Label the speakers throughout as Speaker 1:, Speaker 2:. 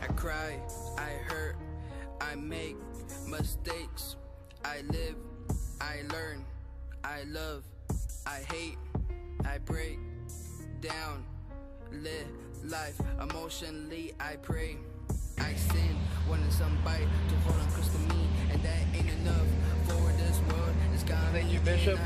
Speaker 1: I cry, I hurt, I make mistakes. I live, I learn, I love, I hate, I break down, live life emotionally. I pray, I sin, wanting somebody to hold on close to me, and that ain't enough for this world. It's gone.
Speaker 2: Thank you, Bishop.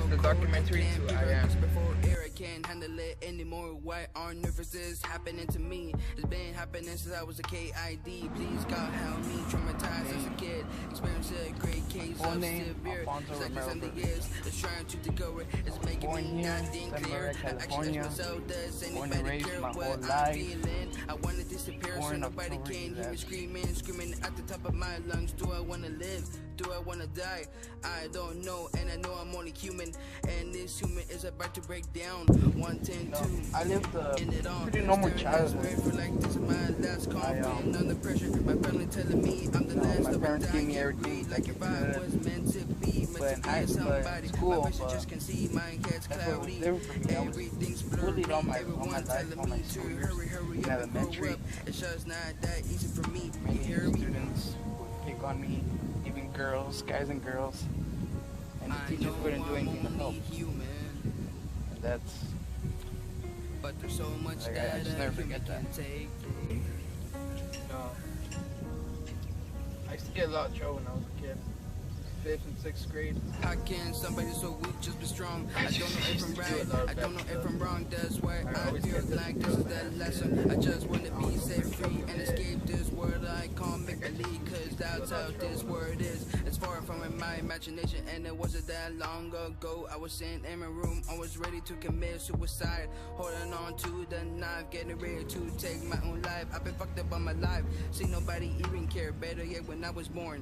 Speaker 2: The documentary to I Am.
Speaker 1: Before air, I can't handle it anymore. Why are nervous happening to me? It's been happening since I was a KID. Please God help me, traumatized as a kid. Experienced a great case of severe. It's like something is. It's trying to decode it. It's making me nothing clear. I actually ask myself, does anybody care what I'm feeling? I want to disappear so nobody can hear me screaming at the top of my lungs. Do I want to live? Do I want to die? I don't know, and I know I'm only human, and this human is about to break down. 110, 2.
Speaker 2: I lived a pretty normal childhood.
Speaker 1: Like this is my last confident under pressure. My family telling me I'm the last
Speaker 2: my
Speaker 1: of
Speaker 2: parents gave me everything
Speaker 1: like if I was meant to be, meant to be somebody.
Speaker 2: School,
Speaker 1: my vision just can see my cat's cloudy. Everything's blurry. Everyone telling me to hurry up and grow up. It's just not that easy for me. You hear me?
Speaker 2: Students would pick on me, even girls, guys and girls, and the teachers couldn't do anything to help. And that's,
Speaker 1: but there's so much
Speaker 2: like,
Speaker 1: that
Speaker 2: I just never forget that. I used to get a lot of trouble when I was a kid. 5th and 6th grade.
Speaker 1: How can somebody so weak just be strong? I don't know if I'm right, I don't know if I'm wrong. That's why I feel like this is that lesson. I just want to be set free and escape this world I can't make believe, cause that's how this world is. It's far from in my imagination, and it wasn't that long ago. I was in my room, I was ready to commit suicide, holding on to the knife, getting ready to take my own life. I've been fucked up on my life, see nobody even care. Better yet, when I was born,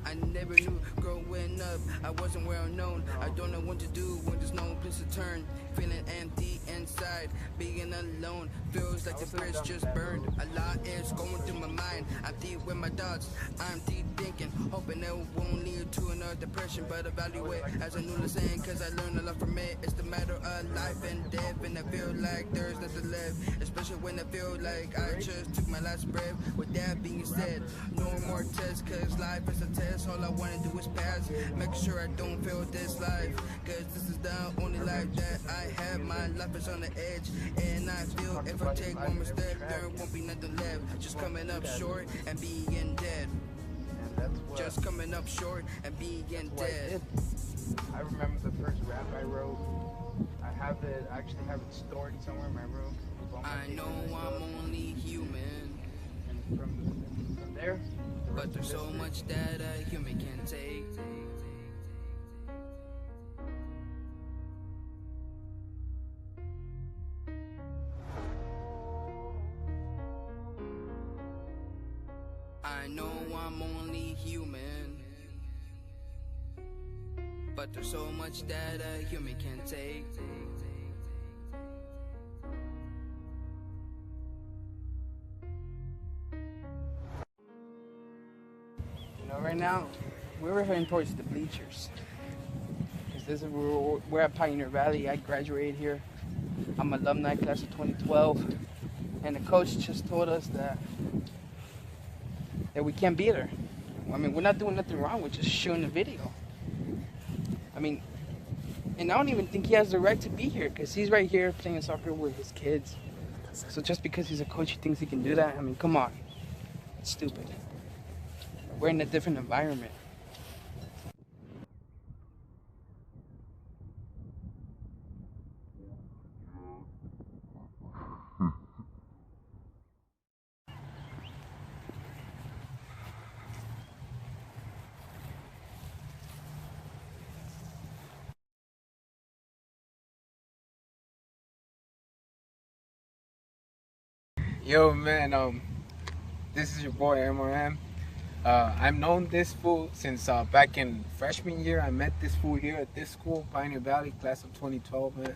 Speaker 1: I never knew growing up, I wasn't well known. I don't know what to do when there's no place to turn. Feeling empty inside, being alone, feels like the bridge just burned. A lot is going through my mind, I'm deep with my thoughts, I'm deep thinking, hoping it won't lead to another depression. But evaluate as a new lesson, cause I learned a lot from it. It's the matter of life and death, and I feel like there's nothing left, especially when I feel like I just took my last breath. With that being said, no more tests, cause life is a test. All I wanna do is pass, make sure I don't fail this life, cause this is the only life that I have. My life is on the edge, and I feel if I take one more step, there won't be nothing left. Just coming up short and being dead. Just coming up short and being dead.
Speaker 2: I remember the first rap I wrote. I actually have it stored somewhere in my room.
Speaker 1: I know I'm only human,
Speaker 2: and from there,
Speaker 1: but there's so much that a human can take. I know I'm only human, but there's so much that a human can take.
Speaker 2: You know, right now, we're heading towards the bleachers. Because this is we're at Pioneer Valley. I graduated here. I'm alumni class of 2012. And the coach just told us that we can't be there. I mean, we're not doing nothing wrong. We're just shooting the video. I mean, and I don't even think he has the right to be here, because he's right here playing soccer with his kids. So just because he's a coach, he thinks he can do that? I mean, come on. It's stupid. We're in a different environment.
Speaker 3: Yo man, this is your boy M.R.M. I've known this fool since back in freshman year. I met this fool here at this school, Pioneer Valley, class of 2012, man.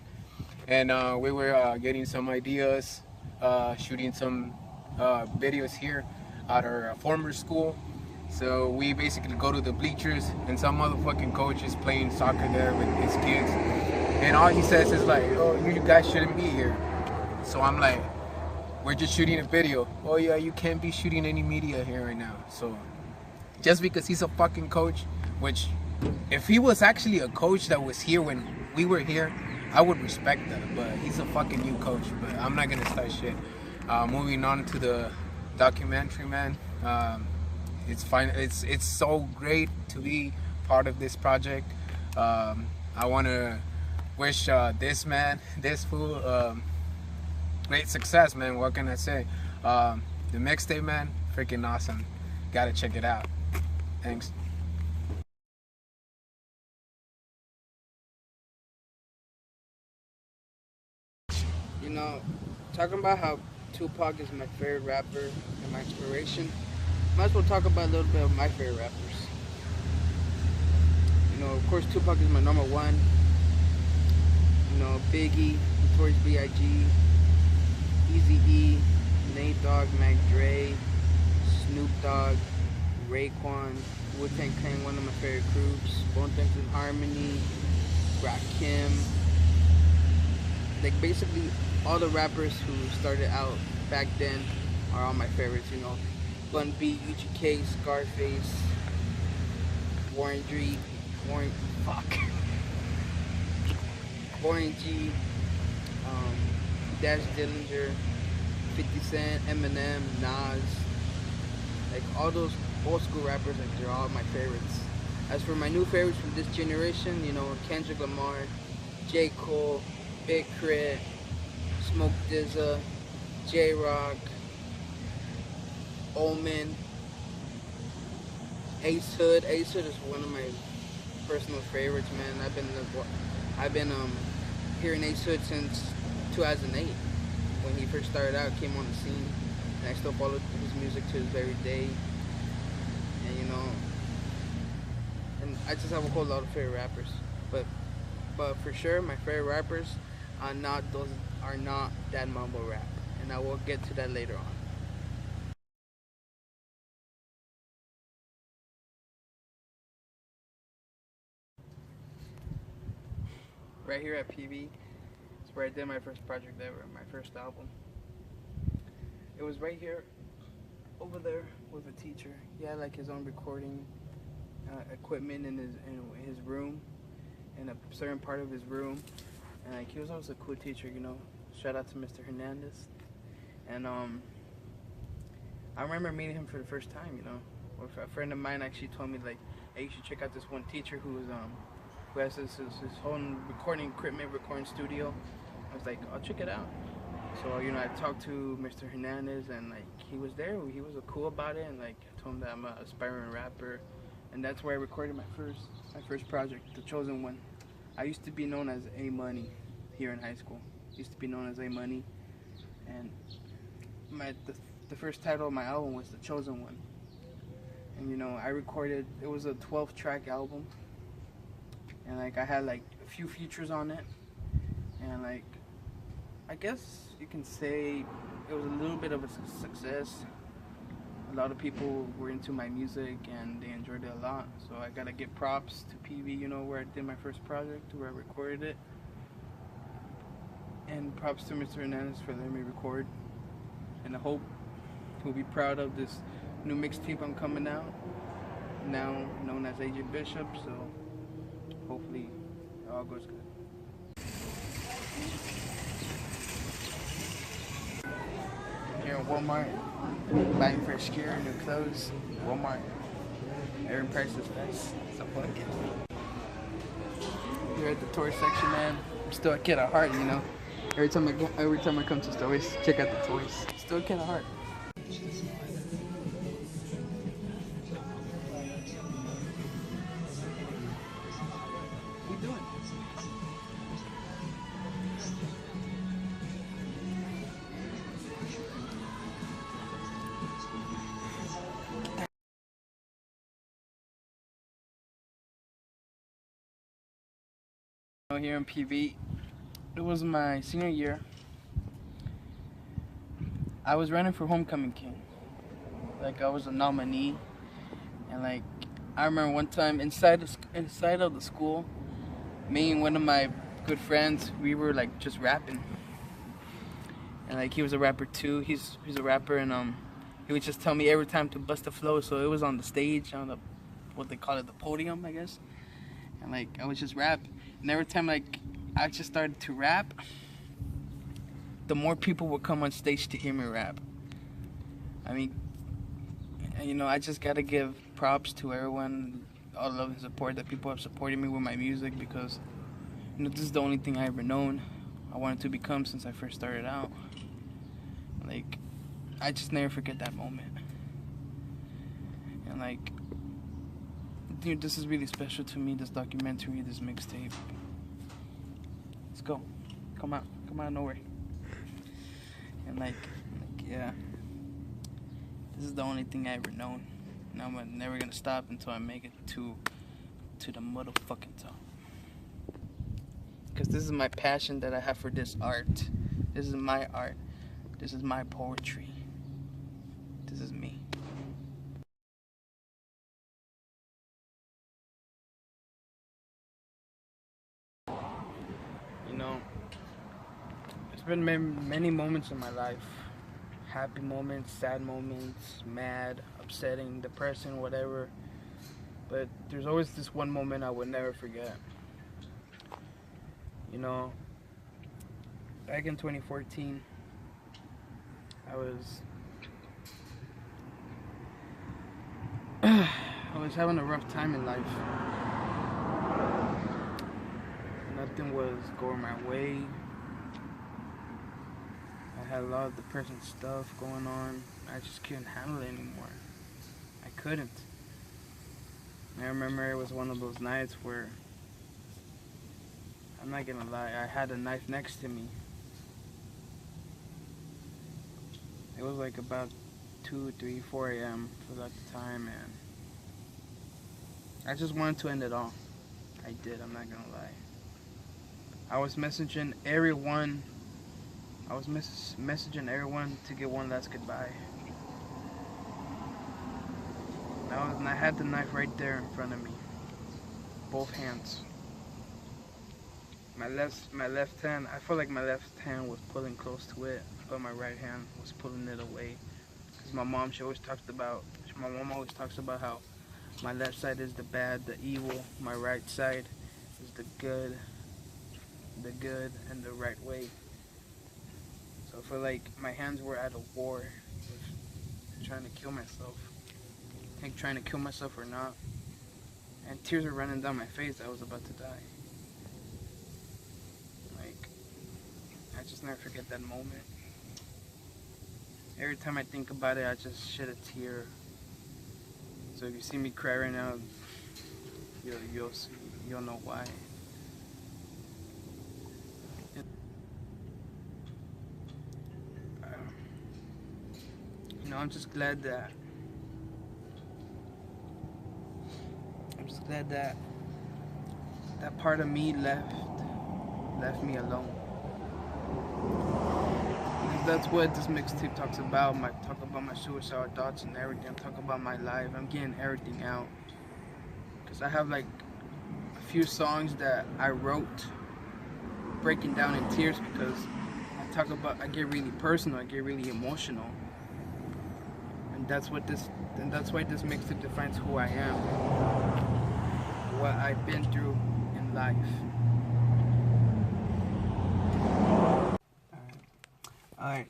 Speaker 3: And we were getting some ideas, shooting some videos here at our former school. So we basically go to the bleachers, and some motherfucking coach is playing soccer there with his kids. And all he says is like, oh, you guys shouldn't be here. So I'm like, we're just shooting a video. Oh yeah, you can't be shooting any media here right now. So just because he's a fucking coach, which if he was actually a coach that was here when we were here, I would respect that. But he's a fucking new coach. But I'm not gonna start shit. Moving on to the documentary, man. It's fine. It's so great to be part of this project. I want to wish this fool, great success, man. What can I say? The mixtape, man, freaking awesome. Gotta check it out. Thanks.
Speaker 2: You know, talking about how Tupac is my favorite rapper and my inspiration, might as well talk about a little bit of my favorite rappers. You know, of course, Tupac is my number one. You know, Biggie, Notorious B.I.G., Eazy-E, Nate Dogg, Mac Dre, Snoop Dogg, Raekwon, Wu-Tang Clan, one of my favorite groups, Bone Thugs and Harmony, Rakim. Like basically all the rappers who started out back then are all my favorites, you know. Bun B, UGK, Scarface, Warren G, Warren G, Dash Dillinger, 50 Cent, Eminem, Nas, like all those old school rappers, like they're all my favorites. As for my new favorites from this generation, you know, Kendrick Lamar, J. Cole, Big Crit, Smoke DZA, J-Rock, Omen, Ace Hood. Ace Hood is one of my personal favorites, man. I've been hearing Ace Hood since 2008 when he first started out, came on the scene, and I still follow his music to this very day. And you know, and I just have a whole lot of favorite rappers, but for sure my favorite rappers are not that mumble rap, and I will get to that later on. Right here at PV, it's where I did my first project ever, my first album. It was right here, over there, with a teacher. He had like his own recording equipment in his room, in a certain part of his room, and like he was always a cool teacher, you know. Shout out to Mr. Hernandez. And I remember meeting him for the first time, you know. A friend of mine actually told me like, hey, you should check out this one teacher who has his own recording equipment, recording studio. I was like, I'll check it out. So, you know, I talked to Mr. Hernandez, and like he was there. He was cool about it, and like I told him that I'm an aspiring rapper, and that's where I recorded my first project, The Chosen One. I used to be known as A Money here in high school. Used to be known as A Money, and the first title of my album was The Chosen One. And you know, I recorded. It was a 12-track album, and like I had like a few features on it, and like I guess you can say it was a little bit of a success. A lot of people were into my music and they enjoyed it a lot. So I gotta give props to PV, you know, where I did my first project, where I recorded it. And props to Mr. Hernandez for letting me record. And I hope he'll be proud of this new mixtape I'm coming out, now known as Agent Bishop. So hopefully it all goes good. Here in Walmart, buying fresh gear, new clothes. Walmart, every price is best. So fuck it. Here at the toy section, man. I'm still a kid at heart, you know. Every time I come to stores, check out the toys. Still a kid at heart. What are you doing? Here in PV, it was my senior year. I was running for homecoming king. Like I was a nominee, and like I remember one time inside of the school, me and one of my good friends, we were like just rapping, and like he was a rapper too. He's a rapper, and he would just tell me every time to bust a flow. So it was on the stage, on the what they call it, the podium, I guess. And like I would just rap, and every time like I just started to rap, the more people would come on stage to hear me rap. I mean, you know, I just gotta give props to everyone, all the love and support that people have supported me with my music, because you know, this is the only thing I ever known I wanted to become since I first started out. Like, I just never forget that moment. And like, dude, this is really special to me, this documentary, this mixtape. Let's go. Come out of nowhere. And like, yeah. This is the only thing I ever known. And I'm never gonna stop until I make it to the motherfucking top. Because this is my passion that I have for this art. This is my art. This is my poetry. This is me. You know, there's been many moments in my life. Happy moments, sad moments, mad, upsetting, depressing, whatever. But there's always this one moment I would never forget. You know, back in 2014, I was having a rough time in life. Nothing was going my way. I had a lot of depressing stuff going on. I just couldn't handle it anymore. I couldn't. I remember it was one of those nights where, I'm not gonna lie, I had a knife next to me. It was like about 2, 3, 4 a.m. for that time, and I just wanted to end it all. I did, I'm not gonna lie. I was messaging everyone. Messaging everyone to get one last goodbye. And I had the knife right there in front of me. Both hands. My left hand, I felt like my left hand was pulling close to it, but my right hand was pulling it away. Because my mom, my mom always talks about how my left side is the bad, the evil, my right side is the good and the right way. So I feel like my hands were at a war with trying to kill myself. I think trying to kill myself or not. And tears were running down my face. I was about to die. Like, I just never forget that moment. Every time I think about it, I just shed a tear. So if you see me cry right now, you'll know why. You know, I'm just glad that that part of me left me alone. Because that's what this mixtape talks about. Talk about my suicidal thoughts and everything. Talk about my life. I'm getting everything out. Because I have like a few songs that I wrote breaking down in tears, because I get really personal, I get really emotional. And that's why this mixtape defines who I am, what I've been through in life. Alright.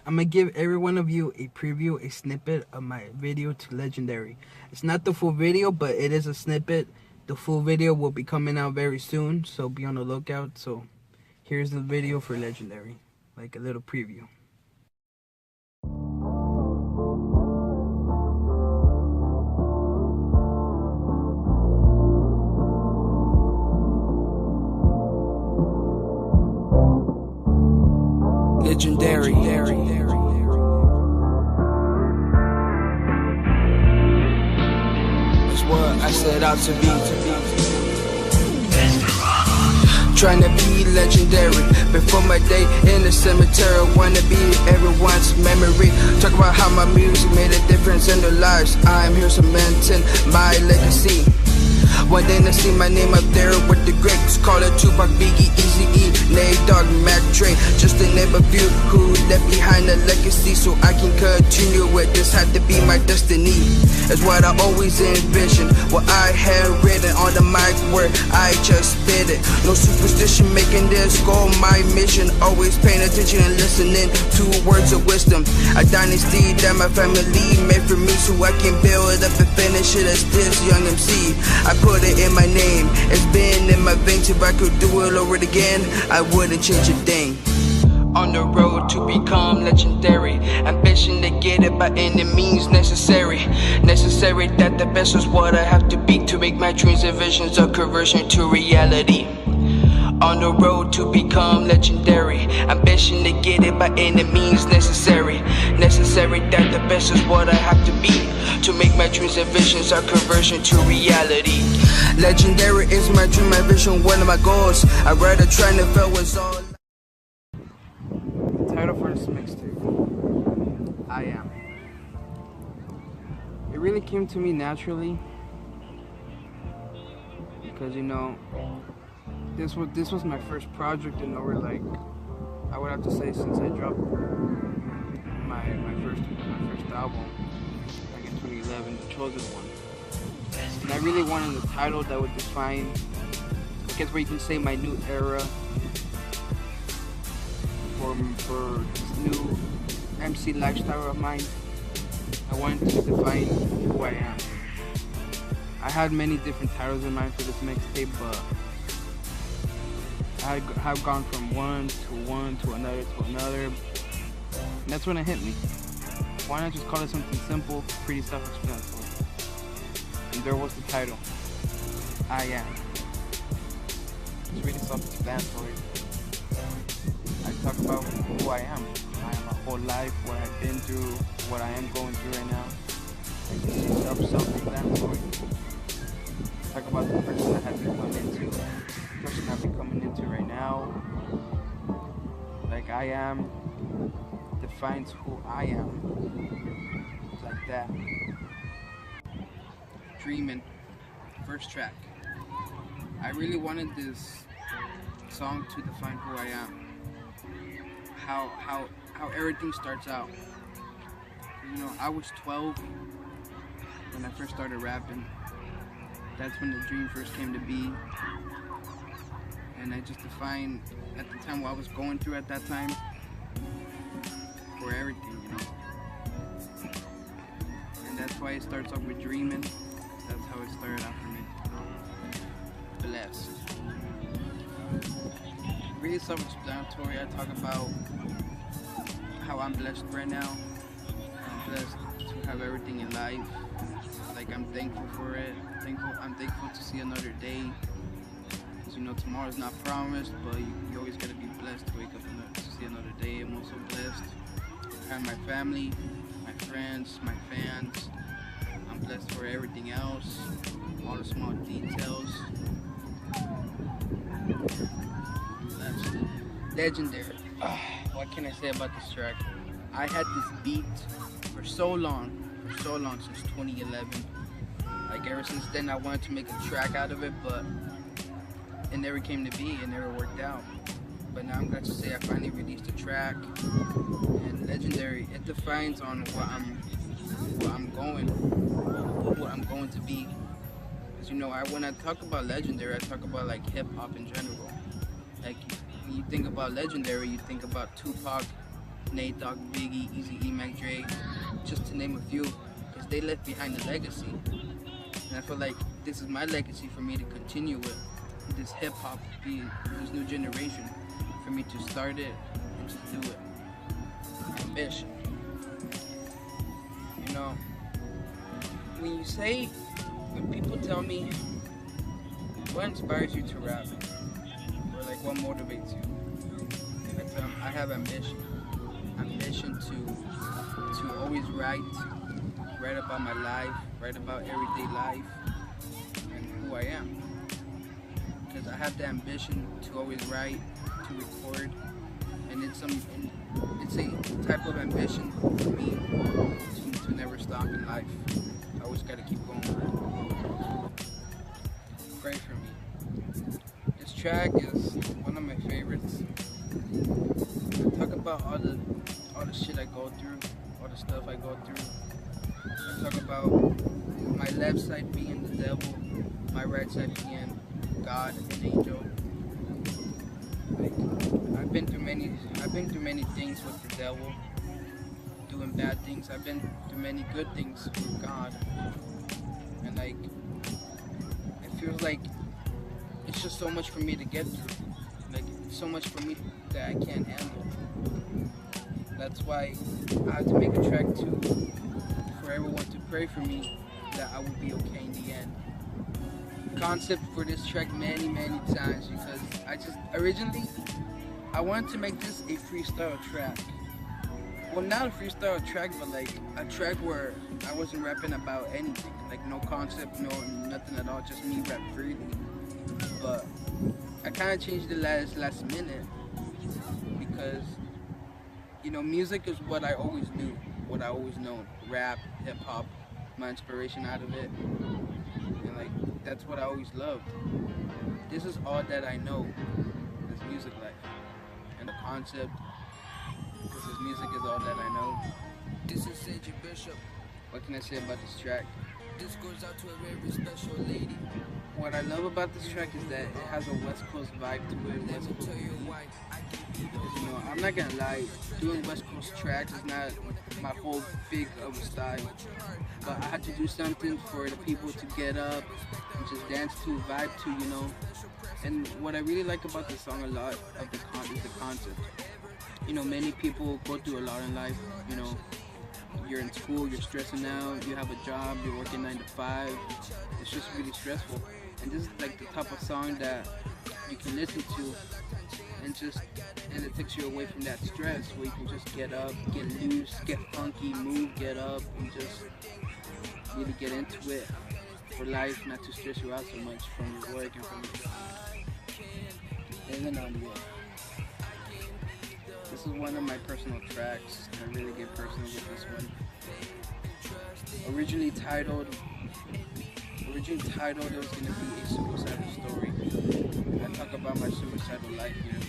Speaker 2: I'm gonna give every one of you a preview, a snippet of my video to Legendary. It's not the full video, but it is a snippet. The full video will be coming out very soon, so be on the lookout. So here's the video for Legendary, like a little preview. Legendary. That's what I set out to be. Trying to be legendary. Before my day in the cemetery, wanna be everyone's memory. Talk about how my music made a difference in their lives. I'm here cementing my legacy. One day to see my name up there with the greats. Call it Tupac, Biggie, Eazy-E, Nate Dogg, Mac Dre. Just to name a
Speaker 1: few who left behind a legacy so I can continue it. This had to be my destiny. It's what I always envisioned. What I had written on the mic where I just spit it. No superstition making this goal my mission. Always paying attention and listening to words of wisdom. A dynasty that my family made for me so I can build up and finish it as this young MC. I put it in my name. It's been in my veins. If I could do it over again, I wouldn't change a thing. On the road to become legendary, ambition to get it by any means necessary. Necessary that the best is what I have to be to make my dreams and visions a conversion to reality. On the road to become legendary, ambition to get it by any means necessary. Necessary that the best is what I have to be to make my dreams and visions a conversion to reality. Legendary is my dream, my vision, one of my goals. I'd rather try to fail was all.
Speaker 2: Title for this mixtape, I Am. It really came to me naturally because, you know, this was my first project, and over, like, I would have to say, since I dropped my first album like in 2011, The Chosen One. And I really wanted a title that would define, I guess, where you can say my new era for this new MC lifestyle of mine. I wanted to define who I am. I had many different titles in mind for this mixtape, but I have gone from one to another, and that's when it hit me. Why not just call it something simple, pretty self-explanatory? And there was the title, I Am. It's really self-explanatory. I talk about who I am. I am my whole life, what I've been through, what I am going through right now. It's self-explanatory. Talk about the person I have become into, the person I'm becoming into right now. Like I am defines who I am. It's like that. Dreamin', first track. I really wanted this song to define who I am. How everything starts out. You know, I was 12 when I first started rapping. That's when the dream first came to be. And I just defined at the time what I was going through at that time for everything, you know. And that's why it starts off with dreaming. That's how it started out for me. Blessed. Really self-explanatory. I talk about how I'm blessed right now. I'm blessed to have everything in life. Like, I'm thankful for it. I'm thankful to see another day. Because, you know, tomorrow's not promised, but you always gotta be blessed to wake up to see another day. I'm also blessed to have my family, my friends, my fans. I'm blessed for everything else, all the small details. Blessed. Legendary. What can I say about this track? I had this beat for so long, since 2011. Like, ever since then I wanted to make a track out of it, but it never came to be, it never worked out. But now I'm glad to say I finally released a track, and Legendary, it defines on what I'm going to be. Because, you know, when I talk about Legendary, I talk about like hip hop in general. Like, when you think about Legendary, you think about Tupac, Nate Dogg, Biggie, Eazy-E, Mac Dre, just to name a few, because they left behind a legacy. And I feel like this is my legacy for me to continue with this hip hop, this new generation, for me to start it and just do it. Ambition. You know, when people tell me what inspires you to rap, or like what motivates you, I tell them I have ambition. Ambition to always write about my life, write about everyday life and who I am. Because I have the ambition to always write, to record, and it's a type of ambition for me to never stop in life. I always gotta keep going. Pray for me. This track is one of my favorites. I talk about about all the shit I go through, all the stuff I go through. I talk about my left side being the devil, my right side being God, an angel. Like, I've been through many things with the devil, doing bad things. I've been through many good things with God, and like, it feels like it's just so much for me to get through. Like, so much for me that I can't handle. That's why I had to make a track for everyone to pray for me that I will be okay in the end. Concept for this track many times, because originally I wanted to make this a freestyle track. Well, not a freestyle track, but like a track where I wasn't rapping about anything, like no concept, nothing at all, just me rap freely. But I kind of changed it last minute, because music is what I always knew, what I always known. Rap, hip hop, my inspiration out of it, and like that's what I always loved. This is all that I know, this music life, and the concept. This music is all that I know.
Speaker 1: This is Sage Bishop.
Speaker 2: What can I say about this track?
Speaker 1: This goes out to a very special lady.
Speaker 2: What I love about this track is that it has a West Coast vibe to it.
Speaker 1: Let me tell you why I can be the
Speaker 2: I'm not gonna lie, doing West Coast tracks is not my whole big of a style. But I had to do something for the people to get up and just dance to, vibe to, And what I really like about this song a lot is the concept. Many people go through a lot in life. You're in school, you're stressing out, you have a job, you're working 9 to 5. It's just really stressful. And this is like the type of song that you can listen to and it takes you away from that stress, where you can just get up, get loose, get funky, move, get up, and just really get into it for life, not to stress you out so much from your work and from your job. And then on this is one of my personal tracks. I really get personal with this one. Originally titled, it was going to be a suicidal story. I talk about my suicidal life here.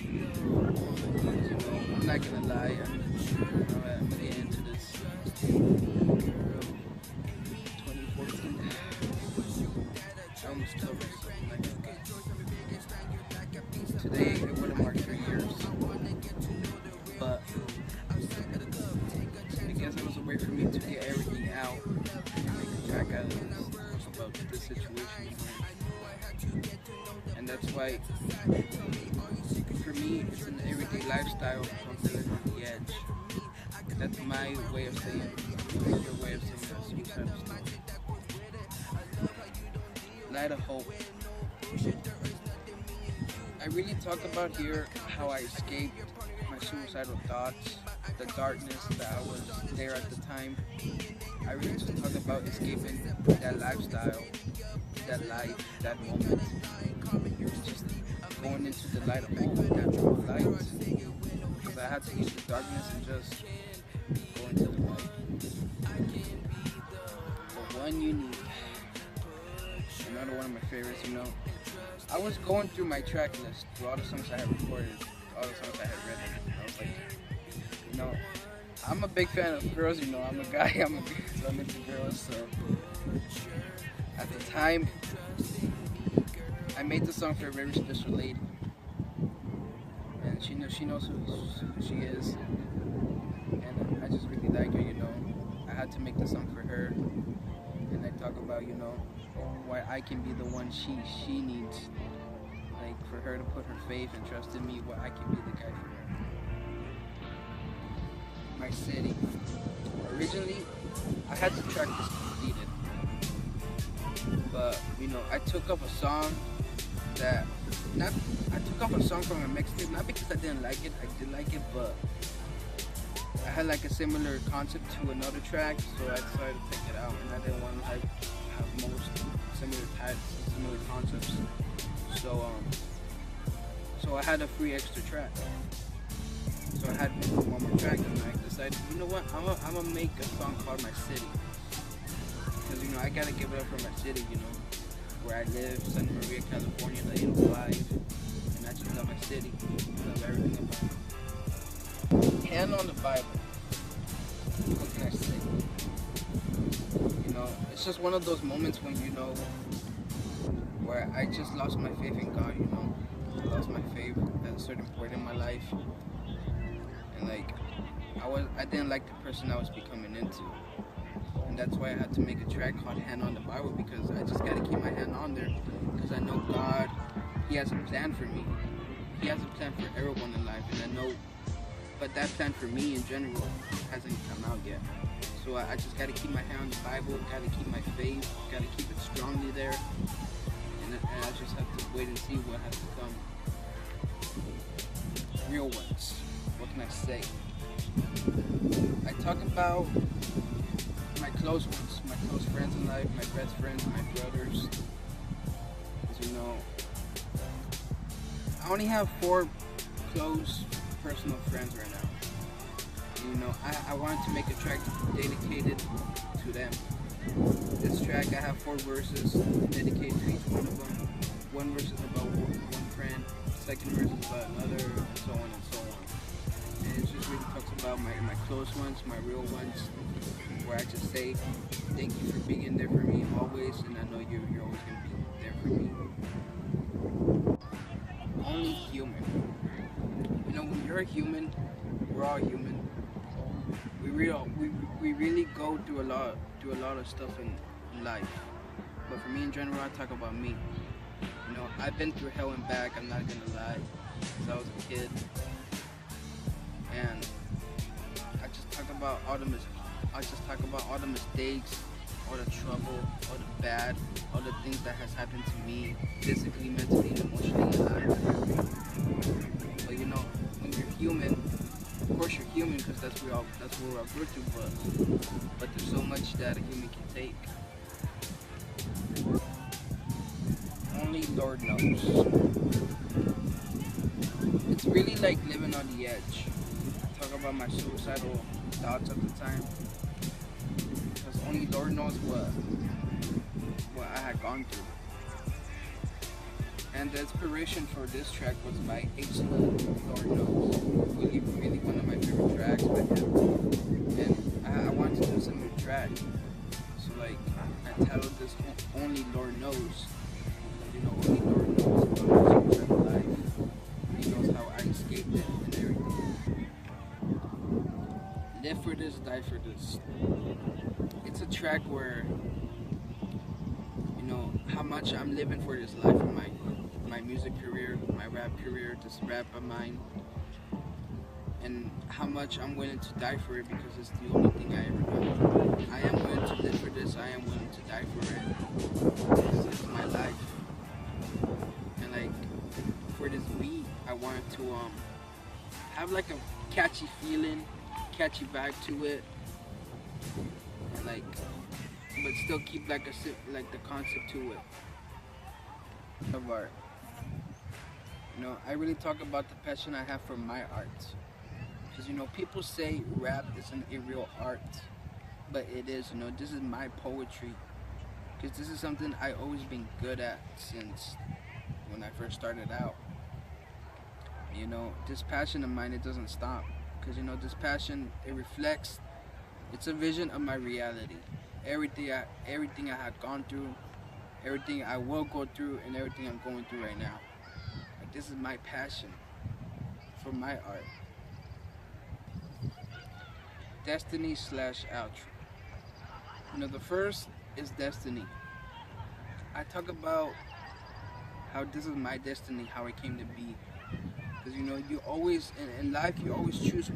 Speaker 2: I'm not going to lie, I'm going to get into this. 2014. I almost killed myself. Today, it would have marked 3 years. But I guess it was a way for me to get everything out and make a track out of this, about this situation. And that's why, for me, it's an everyday lifestyle. I'm feeling on the edge. That's my way of saying it. Your way of saying that suicidal story. Light of hope. I really talk about here how I escaped my suicidal thoughts, the darkness that I was there at the time. I really just talk about escaping that lifestyle, that life, that moment. Just going into the light of hope, that true light. Because I had to use the darkness and just go into the light. But one unique, another one of my favorites, I was going through my track list, through all the songs I had recorded, all the songs I had written. I was like, I'm a big fan of girls, I'm a guy, so I'm into girls, so at the time, I made the song for a very special lady, and she knows who she is, and I just really like her, I had to make the song for her, and I talk about, why I can be the one she needs, like for her to put her faith and trust in me, why I can be the guy for her. My city. Originally, I had the track this completed, but I took up a song from a mixtape, not because I didn't like it, I did like it, but I had like a similar concept to another track, so I decided to take it out, and I didn't want to have most similar types, similar concepts. So I had a free extra track. So I had one more track, and I decided, I'm gonna make a song called My City. Because I gotta give it up for my city, where I live, Santa Maria, California, the 805. And I just love my city. I love everything about it. on the Bible. What can I say? You know, it's just one of those moments when, you know, where I just lost my faith in God, you know. I lost my faith at a certain point in my life. And like, I didn't like the person I was becoming into. And that's why I had to make a track called Hand on the Bible, because I just gotta keep my hand on there. Because I know God, He has a plan for me. He has a plan for everyone in life, and I know, but that plan for me in general hasn't come out yet. So I just gotta keep my hand on the Bible, gotta keep my faith, gotta keep it strongly there. And I just have to wait and see what has to come. Real ones. What can I say? I talk about my close ones, my close friends in life, my best friends, my brothers. As you know, I only have 4 close personal friends right now. You know, I wanted to make a track dedicated to them. This track, I have 4 verses dedicated to each one of them. One verse is about one friend, second verse is about another, and so on and so on. And it just really talks about my close ones, my real ones, where I just say, thank you for being there for me always, and I know you're always going to be there for me. Only human. You know, when you're a human, we're all human. We really go through a lot of stuff in life. But for me in general, I talk about me. You know, I've been through hell and back, I'm not gonna lie, since I was a kid. And I just talk about all the mistakes, all the trouble, all the bad, all the things that has happened to me, physically, mentally, and emotionally in life. But you know, when you're human, of course you're human because that's what we're all good to, but there's so much that a human can take. Only Lord knows. It's really like living on the edge. I talk about my suicidal thoughts at the time, because only Lord knows what I had gone through. And the inspiration for this track was by Cissalc, Lord Knows. Really one of my favorite tracks by him. And I wanted to do some new track. So like, I titled this Only Lord Knows. You know, only Lord knows about my suicidal life. He knows how I escaped it and everything. Live for this, die for this. It's a track where, you know, how much I'm living for this life of mine. My music career, my rap career, this rap of mine, and how much I'm willing to die for it, because it's the only thing I ever know. I am willing to live for this, I am willing to die for it. This is my life. And like, for this beat, I wanted to have like a catchy feeling, catchy vibe to it, and like, but still keep like the concept to it of art. You know, I really talk about the passion I have for my art. Because, you know, people say rap isn't a real art, but it is. You know, this is my poetry. Because this is something I always been good at since when I first started out. You know, this passion of mine, it doesn't stop. Because, you know, this passion, it reflects, it's a vision of my reality. Everything I had gone through, everything I will go through, and everything I'm going through right now. Like, this is my passion for my art. Destiny / outro. You know, the first is destiny. I talk about how this is my destiny, how it came to be. Because, you know, you always, in life, you always choose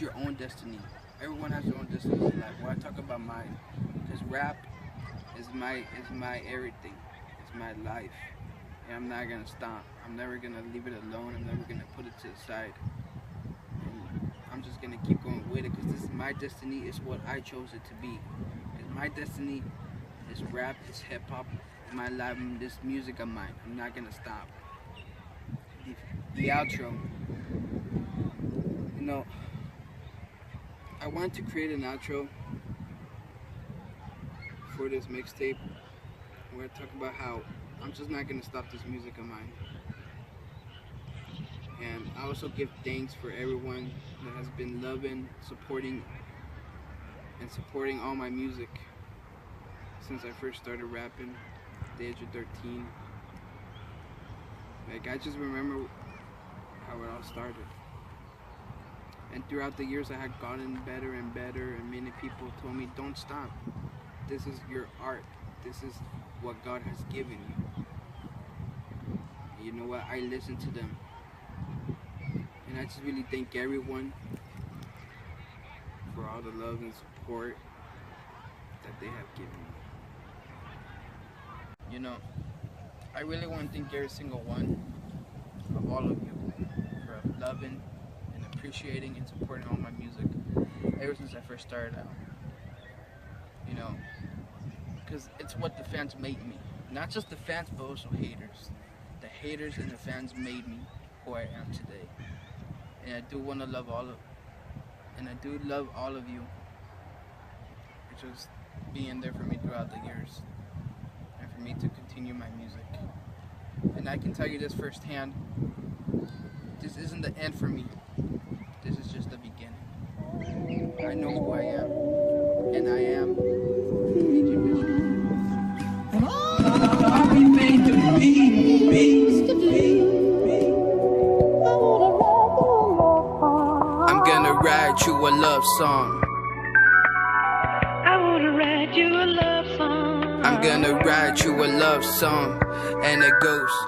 Speaker 2: your own destiny. Everyone has their own destiny in life. Well, I talk about mine. Because rap is my everything. It's my life. And I'm not gonna stop. I'm never gonna leave it alone. I'm never gonna put it to the side. And I'm just gonna keep going with it, because this is my destiny. It's what I chose it to be. It's my destiny. It's rap. It's hip hop. My life. This music of mine. I'm not gonna stop. The outro. You know, I want to create an outro for this mixtape where I talk about how I'm just not gonna stop this music of mine. And I also give thanks for everyone that has been loving, supporting all my music since I first started rapping at the age of 13. Like, I just remember how it all started. And throughout the years, I had gotten better and better, and many people told me, don't stop. This is your art. This is what God has given you. And you know what? I listened to them. And I just really thank everyone for all the love and support that they have given me. You know, I really want to thank every single one of all of you for loving and appreciating and supporting all my music ever since I first started out. You know, because it's what the fans made me. Not just the fans, but also haters. The haters and the fans made me who I am today. And I do want to love all of you for just being there for me throughout the years and for me to continue my music. And I can tell you this firsthand, this isn't the end for me. This is just the beginning. I know who I am, and I am DJ Vision.
Speaker 1: I'll be made to be. I'm gonna write you a love song.
Speaker 4: I wanna write you a love song.
Speaker 1: I'm gonna write you a love song, and it goes.